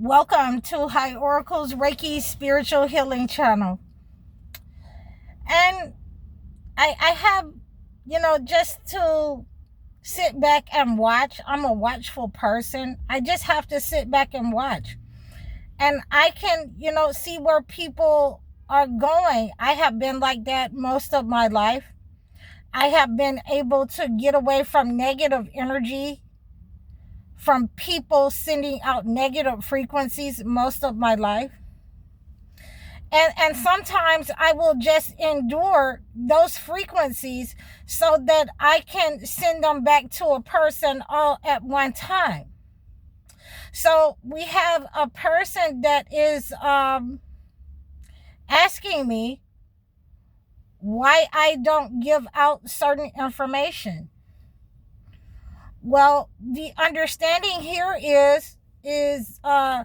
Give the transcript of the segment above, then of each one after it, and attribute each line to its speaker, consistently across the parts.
Speaker 1: Welcome to High Oracle's Reiki Spiritual Healing Channel. And I have, just to sit back and watch. I'm a watchful person. I just have to sit back and watch. And I can, see where people are going. I have been like that most of my life. I have been able to get away from negative energy, from people sending out negative frequencies most of my life. And sometimes I will just endure those frequencies so that I can send them back to a person all at one time. So we have a person that is asking me why I don't give out certain information. Well, the understanding here is I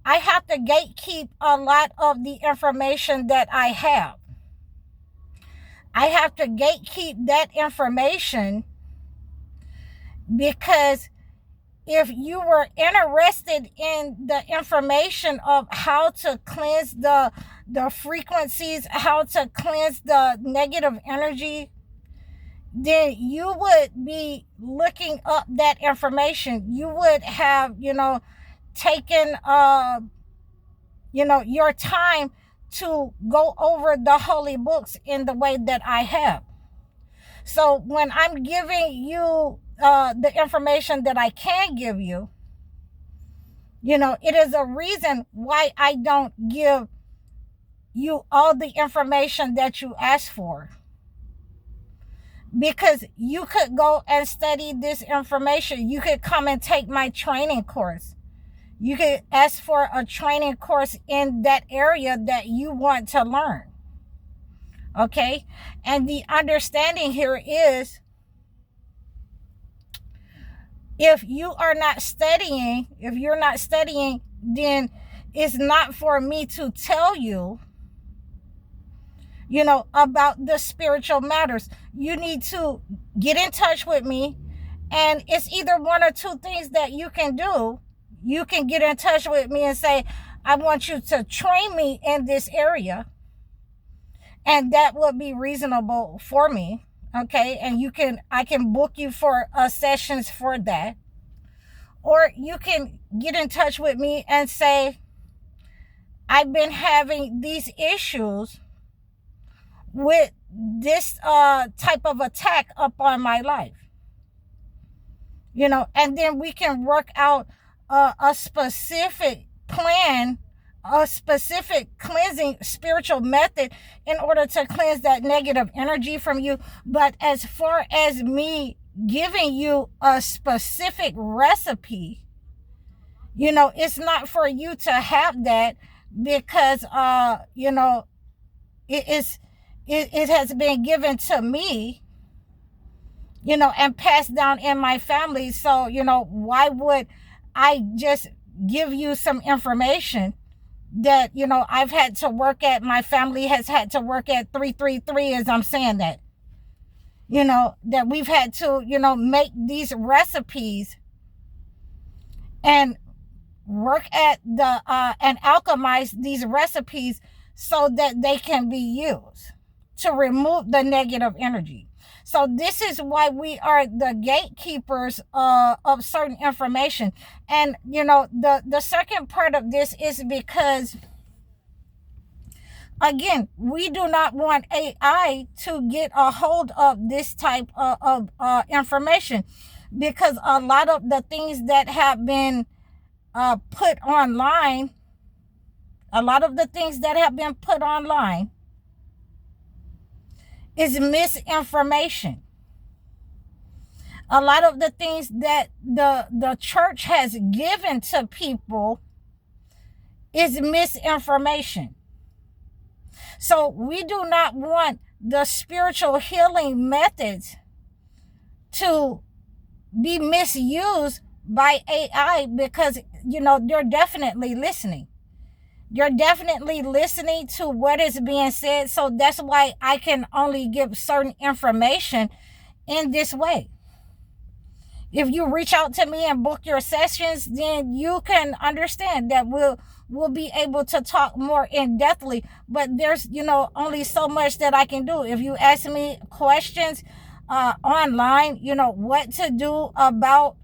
Speaker 1: have to gatekeep a lot of the information that I have. I have to gatekeep that information because if you were interested in the information of how to cleanse the frequencies, how to cleanse the negative energy, then you would be looking up that information. You would have, taken, your time to go over the holy books in the way that I have. So when I'm giving you the information that I can give you, it is a reason why I don't give you all the information that you ask for. Because you could go and study this information. You could come and take my training course. You could ask for a training course in that area that you want to learn. Okay? And the understanding here is, if you're not studying, then it's not for me to tell you, about the spiritual matters. You need to get in touch with me, and it's either one or two things that you can do. You can get in touch with me and say, I want you to train me in this area, and that would be reasonable for me. Okay, and I can book you for sessions for that. Or you can get in touch with me and say, I've been having these issues with this type of attack upon my life, and then we can work out a specific plan, a specific cleansing spiritual method in order to cleanse that negative energy from you. But as far as me giving you a specific recipe, it's not for you to have that, because it has been given to me, and passed down in my family. So, why would I just give you some information that, I've had to work at, my family has had to work at 333, as I'm saying that, that we've had to, make these recipes and work at and alchemize these recipes so that they can be used to remove the negative energy. So this is why we are the gatekeepers of certain information. And, the second part of this is because, again, we do not want AI to get a hold of this type of information, because a lot of the things that have been put online, is misinformation. A lot of the things that the church has given to people is misinformation. So we do not want the spiritual healing methods to be misused by AI, because, they're definitely listening. You're definitely listening to what is being said. So that's why I can only give certain information in this way. If you reach out to me and book your sessions, then you can understand that we'll be able to talk more in depthly. But there's, only so much that I can do. If you ask me questions online, what to do about,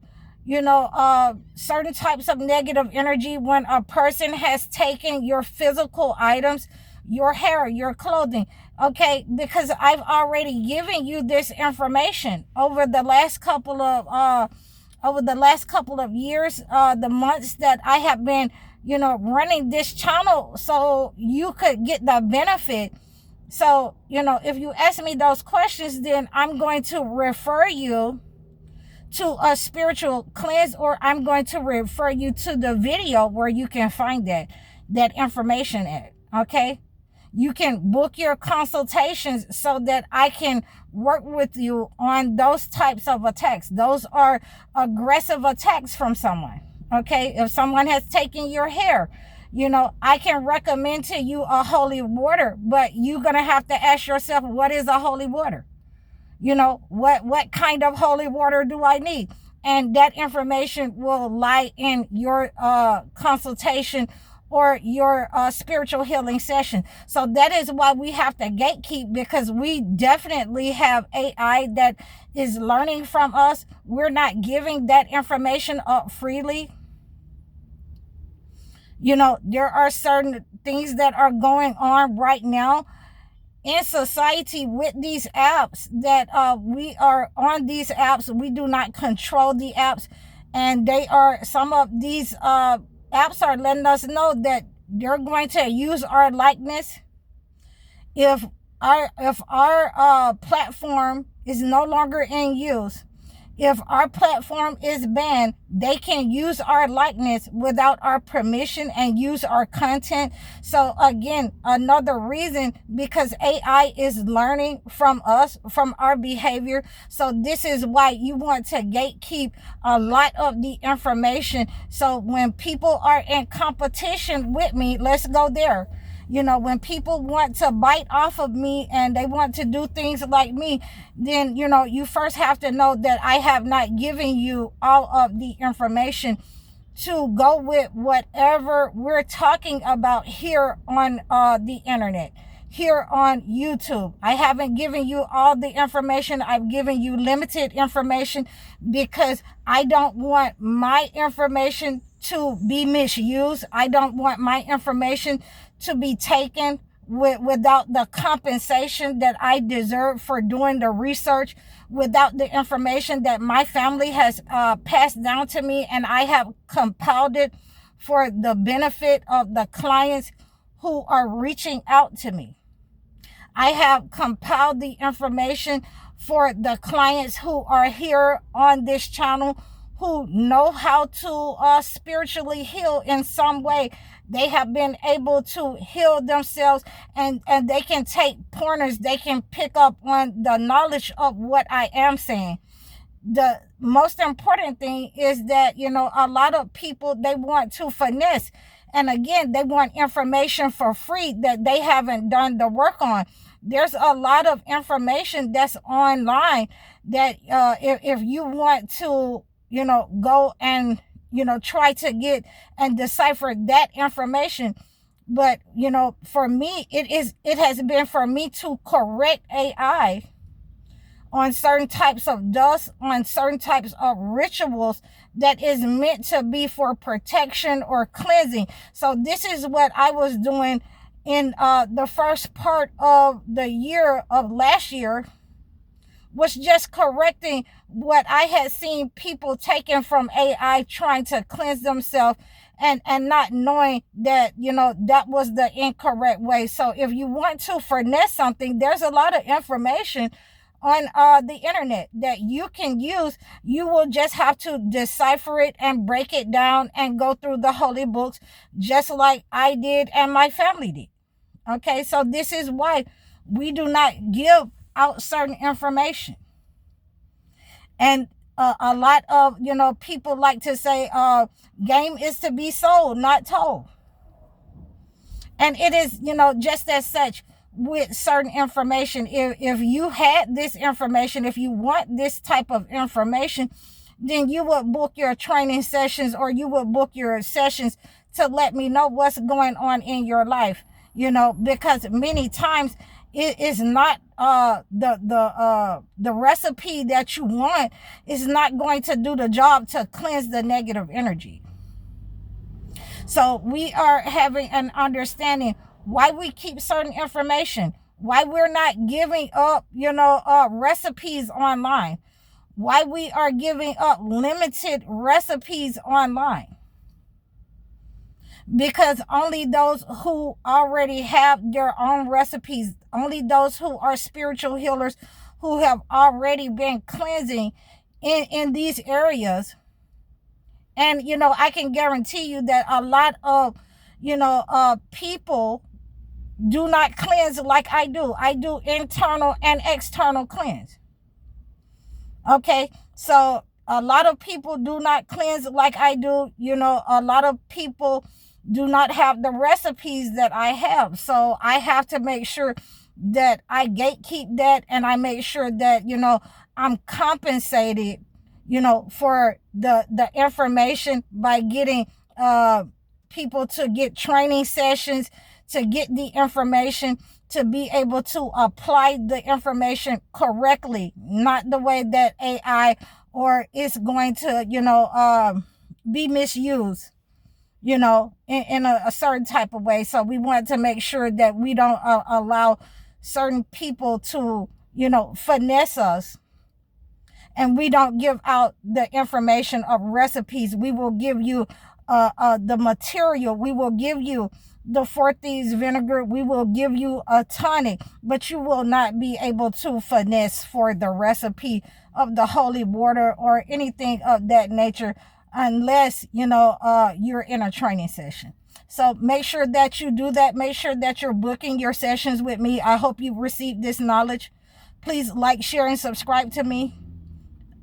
Speaker 1: certain types of negative energy when a person has taken your physical items, your hair, your clothing. Okay, because I've already given you this information over the last couple of years, the months that I have been, running this channel, so you could get the benefit. So, if you ask me those questions, then I'm going to refer you to a spiritual cleanse, or I'm going to refer you to the video where you can find that information at. Okay, you can book your consultations so that I can work with you on those types of attacks. Those are aggressive attacks from someone. Okay, if someone has taken your hair, I can recommend to you a holy water, but you're gonna have to ask yourself, what is a holy water? What kind of holy water do I need? And that information will lie in your consultation or your spiritual healing session. So that is why we have to gatekeep, because we definitely have AI that is learning from us. We're not giving that information up freely. There are certain things that are going on right now in society with these apps that we are on these apps. We do not control the apps, and some of these apps are letting us know that they're going to use our likeness. If our platform is no longer in use, if our platform is banned, they can use our likeness without our permission and use our content. So again, another reason, because AI is learning from us, from our behavior. So this is why you want to gatekeep a lot of the information. So when people are in competition with me, let's go there. When people want to bite off of me and they want to do things like me, then, you first have to know that I have not given you all of the information to go with whatever we're talking about here on the internet, here on YouTube. I haven't given you all the information. I've given you limited information because I don't want my information to be misused. I don't want my information to be taken without the compensation that I deserve for doing the research, without the information that my family has passed down to me, and I have compiled it for the benefit of the clients who are reaching out to me. I have compiled the information for the clients who are here on this channel, who know how to spiritually heal in some way. They have been able to heal themselves, and they can take pointers. They can pick up on the knowledge of what I am saying. The most important thing is that, a lot of people, they want to finesse. And again, they want information for free that they haven't done the work on. There's a lot of information that's online that if you want to, go and try to get and decipher that information. But for me, it has been for me to correct AI on certain types of dust, on certain types of rituals that is meant to be for protection or cleansing. So this is what I was doing in the first part of the year of last year, was just correcting what I had seen people taking from AI, trying to cleanse themselves and not knowing that, that was the incorrect way. So if you want to finesse something, there's a lot of information on the internet that you can use. You will just have to decipher it and break it down and go through the holy books, just like I did and my family did. Okay, so this is why we do not give out certain information. And a lot of people like to say game is to be sold, not told. And it is just as such with certain information. If you had this information, if you want this type of information, then you would book your training sessions, or you would book your sessions to let me know what's going on in your life. Because many times it is not the recipe that you want is not going to do the job to cleanse the negative energy. So we are having an understanding why we keep certain information, why we're not giving up, recipes online, why we are giving up limited recipes online. Because only those who already have their own recipes, only those who are spiritual healers, who have already been cleansing in these areas. And, I can guarantee you that a lot of, people do not cleanse like I do. I do internal and external cleanse. Okay, so a lot of people do not cleanse like I do. A lot of people do not have the recipes that I have. So I have to make sure that I gatekeep that, and I make sure that, I'm compensated, for the information by getting people to get training sessions, to get the information, to be able to apply the information correctly, not the way that AI or it's going to, be misused, in a certain type of way. So we want to make sure that we don't allow certain people to, finesse us. And we don't give out the information of recipes. We will give you the material. We will give you the 4 thieves vinegar. We will give you a tonic, but you will not be able to finesse for the recipe of the holy water or anything of that nature unless, you're in a training session. So make sure that you do that. Make sure that you're booking your sessions with me. I hope you received this knowledge. Please like, share, and subscribe to me.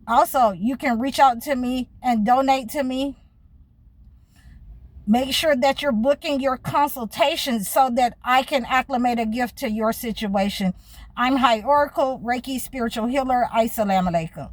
Speaker 1: Also, you can reach out to me and donate to me. Make sure that you're booking your consultations so that I can acclimate a gift to your situation. I'm High Oracle, Reiki Spiritual Healer. Assalamu alaikum.